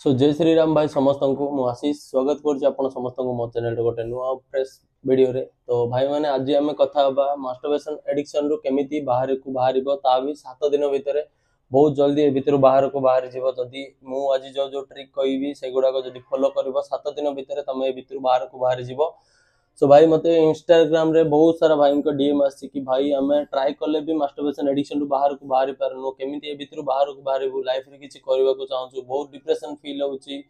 सो जय श्री राम भाई समस्त को मु आशीष स्वागत कर समस्त को मो चैनल गोटे नुआ फ्रेश वीडियो रे। तो भाई मैंने आज आम कथा मास्टरबेशन एडिक्शन रु केमिति बाहर को बाहर ता भी 7 दिन भितर बहुत जल्दी भितर बाहर को बाहर जीव जदि मु आज जो जो ट्रिक कहबी से गुड़ाक जदि फॉलो कर 7 दिन भितर तुम भितर बाहर को बाहर जीव। सो भाई मत इंस्टाग्राम रे बहुत सारा भाई को डीएम आसी कि भाई आम ट्राई कले भी मास्टरबेशन एडिक्शन रु बाहर को बाहर पारनु केमिति ए भितर बाहर को बाहर लाइफ रे किछि करबा को चाहछु बहुत डिप्रेशन फील होउची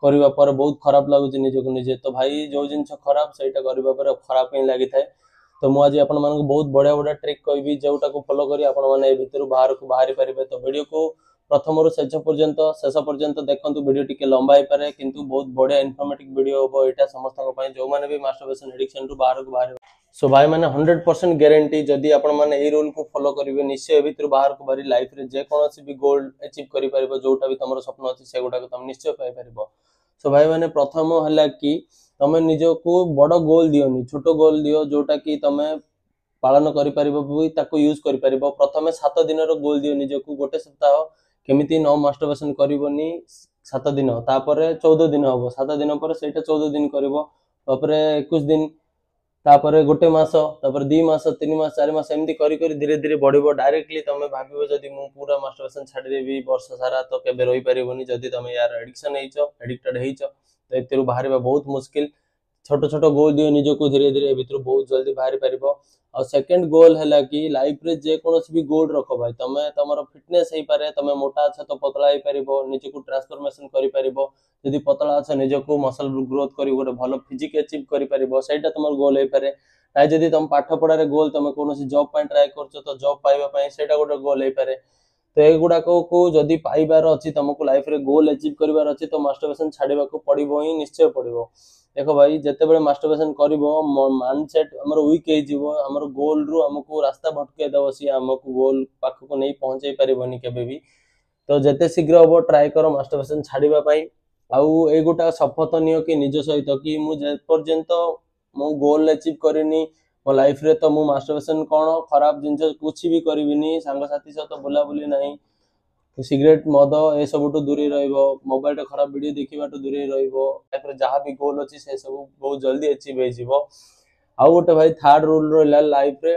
करबा पर बहुत खराब लागुची निजको निजे। तो भाई जो जिनस खराब सेटा करबा पर खराब ही लागि थाए। तो मु आज आपण मानको बहुत बढ़िया बढ़िया ट्रिक कहबी जोटा को फॉलो करी आपण माने ए भितर बाहर को बाहर पारिबे। तो वीडियो को प्रथम रु शेष पर्यंत देखंतु वीडियो टिके लंबा ही पारे किंतु बहुत बढ़िया इन्फॉर्मेटिव वीडियो होबो एटा समस्तक पई जो माने भी मास्टरबेशन एडिक्शन रु बाहर को बाहर। सो भाई माने 100% गारंटी जदी आपण माने ए रूल को फॉलो करिवे निश्चय ए भितर बाहर को बाहर लाइफ रे जे कोनोसी भी गोल अचीव करि परिबो जोटा भी तमरो स्वप्न अछि से गोटा को तुम निश्चय पाई परिबो। सो भाई माने प्रथम हला कि तमे निजो को बड़ गोल दियोनी छोट गोल दियो जोटा कि तमे पालन करि परिबो भी ताको यूज करि परिबो। प्रथमे 7 दिन रो गोल दियो निजो को गोटे सप्ताह केमिति न मास्टरबेशन करिवोनी 7 दिन तापरे 14 दिन हबो 7 दिन पर सेटा 14 दिन करिवो तापरे 21 दिन तापरे गोटे मास तापरे 2 मास 3 मास 4 मास एमती करी करी धीरे धीरे बढ़िबो। डायरेक्टली तमे भाबिबो जदी मु पूरा मास्टरबेशन छाडी देबी वर्ष सारा तो केबे रही परिबोनी। जदी तमे यार एडिक्शन हेइचो एडिक्टेड हेइचो तो एतेरु बाहरबा बहुत मुश्किल। छोट छोट गोल दियो निजो को धीरे धीरे भितर बहुत जल्दी बाहर परिबो। और सेकंड गोल हैला कि लाइफ रे जे कोनोसी भी गोल रखो भाई तमे तमरो फिटनेस हेइ पारे तमे मोटा छ तो पतला हेइ परिबो निजो को ट्रांसफॉर्मेशन करि परिबो। जदी पतला छ निजो को मसल ग्रोथ करी गोटे भलो फिजिक अचीव करि परिबो सेटा तमर गोल हेइ पारे। नाइ जदी तम पाठ पढा रे गोल तमे कोनोसी जॉब पय ट्राई करछो तो जॉब पाइबा पय सेटा गोटे गोल हेइ पारे। तो ए गुडा को जदी पाइबार अछि तमको लाइफ रे गोल अचीव करिवार अछि तो मास्टरबेशन छाडीबा को पड़िबो ही निश्चय पड़िबो। देखो भाई जते बेले मास्टरबेशन करिवो माइंडसेट हमर वीक हे जीवो हमर गोल रु हमको रास्ता भटके दबो सी हमको गोल पाख को नहीं पहुंचाई परिबोनी केबे भी। तो जते शीघ्र होबो ट्राई करो मास्टरबेशन छाडीबा पई। आउ ए गोटा शपथ नियो कि निज सहित कि मु जे पर्यंत मु गोल अचीव करिनी मो लाइफ रे तो मु मास्टरबेशन कोन खराब जिंस कुछ भी करिविनी संग साथी सहित बुला बुली नहीं सिगरेट मद ए सब दूरी रहिबो मोबाइल रे खराब वीडियो देखिबा दूरी रहिबो लाइफ रे जहां भी गोल अछि से सब बहुत जल्दी अचीव हे जीवो। आउ गोटे भाई थर्ड रूल रहला लाइफ रे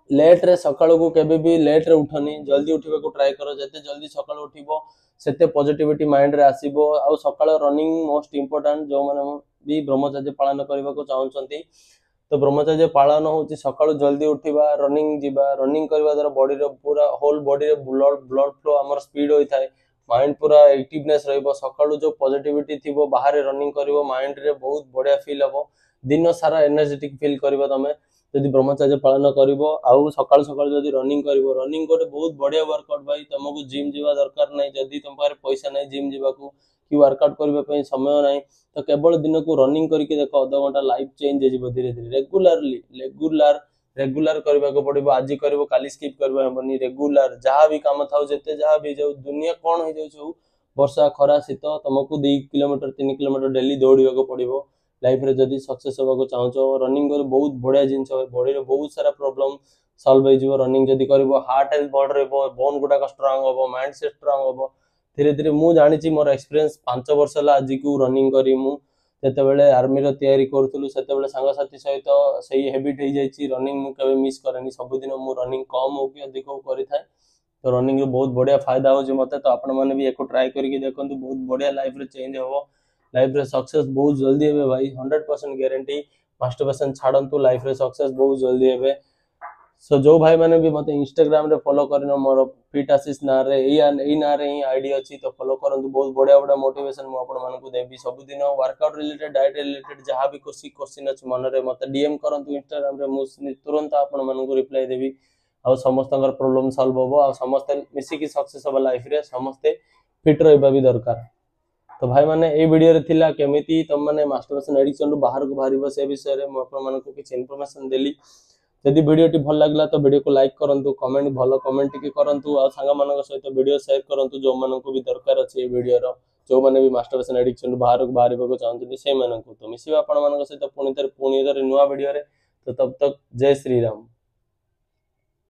लेट रे सकाळ को केबे भी लेट रे उठनी जल्दी उठिबा को ट्राई करो जते जल्दी सकाळ उठिबो सेते पॉजिटिविटी माइंड रे आसीबो। आउ सकाळ रनिंग मोस्ट इंपोर्टेंट जो माने भी ब्रह्मचर्य पालन करबा को चाहउछंती तो ब्रह्मचर्य पालन होची सकाळ जल्दी उठिबा रनिंग जीवा रनिंग करबा द्वारा बॉडी रे पूरा होल बॉडी रे ब्लड फ्लो हमर स्पीड होई थाए माइंड पूरा एक्टिवनेस रहइबो। सकाळ जो पॉजिटिविटी थिबो बाहर रनिंग करिवो माइंड रे बहुत बढ़िया फील हबो दिन सारा एनर्जेटिक फील करबो तमे जदि ब्रह्मचर्य पालन करिवो। आउ सकाळ सकाळ जदि रनिंग करिवो रनिंग गोटे बहुत बढ़िया वर्कआउट भाई तुमको जिम जीवा दरकार नै जदि तुम पारे पैसा नै जिम जीवा को कि वर्कआउट करबा पई समय नै तो केवल दिन को रनिंग करके देखो आधा घंटा लाइफ चेंज हे जीवो धीरे धीरे रेगुलर करबा को पड़िबो। आज करबो काली स्किप करबा हबनी रेगुलर जहां भी काम थाउ जते जहां भी जाउ दुनिया कोन हो जाउ सब वर्षा खरा शीत तुमको 2 किलोमीटर 3 किलोमीटर डेली दौड़िबा को पड़िबो। लाइफ रे जदि सक्सेस होबा को चाहछो रनिंग कर बहुत बढ़िया जिंस हो बॉडी रे बहुत सारा प्रॉब्लम सॉल्व हो जीवो। रनिंग जदि करबो हार्ट हेल्थ बढ़ रहबो बोन गुडा का स्ट्रांग होबो माइंड से स्ट्रांग होबो धीरे धीरे। मु जानि छी मोर एक्सपीरियंस 5 वर्ष ला आज को रनिंग करी मु जते बेले आर्मी रो तयारी करथुलु सेते बेले संग साथी सहित सही हैबिट हे जाई छी रनिंग मु कबे मिस करनी सब दिन मु रनिंग कम हो कि अधिक हो करि थाए। तो रनिंग रो बहुत बढ़िया फायदा हो जे मते तो आपण माने भी एको ट्राई करके देखंतु बहुत बढ़िया लाइफ रे चेंज होबो लाइफ रे सक्सेस बहुत जल्दी हेबे भाई 100% गारंटी मास्टरबेशन छाडंतु लाइफ रे सक्सेस बहुत जल्दी हेबे। सो जो भाई माने भी मते इंस्टाग्राम रे फॉलो करनो मोर फिट आशीष ना रे एई ना रे ही आईडी अछि तो फॉलो करंतु बहुत बढ़िया बढ़िया मोटिवेशन मु आपण मानकु देबी सब दिन वर्कआउट रिलेटेड डाइट रिलेटेड जहां भी क्वेश्चन अछि मन रे मते डीएम करंतु इंस्टाग्राम रे मु तुरंत आपण मानकु रिप्लाई देबी। आ समस्तंगर प्रॉब्लम सॉल्व होबो आ समस्त मिसी की सक्सेस होबा लाइफ रे समस्त फिट रहबा भी दरकार। तो भाई माने ए वीडियो रे थिला केमिति तम माने मास्टरबेशन एडिक्शन रु बाहर को बाहरिबो से विषय रे मु आपण मानकु किछ इन्फॉर्मेशन देली। यदि वीडियो टी भल लागला तो वीडियो को लाइक करंतु कमेंट भलो कमेंट टी करंतु आ संग मानक सहित वीडियो शेयर करंतु जो मानकु भी दरकार अछि ए वीडियो रो जो माने भी मास्टरबेशन एडिक्शन रु बाहर को बाहरिबो को चाहंतु से मानकु तो मिसिबा आपण मानक सहित पुणी नुवा वीडियो रे तो तब तक जय श्री राम।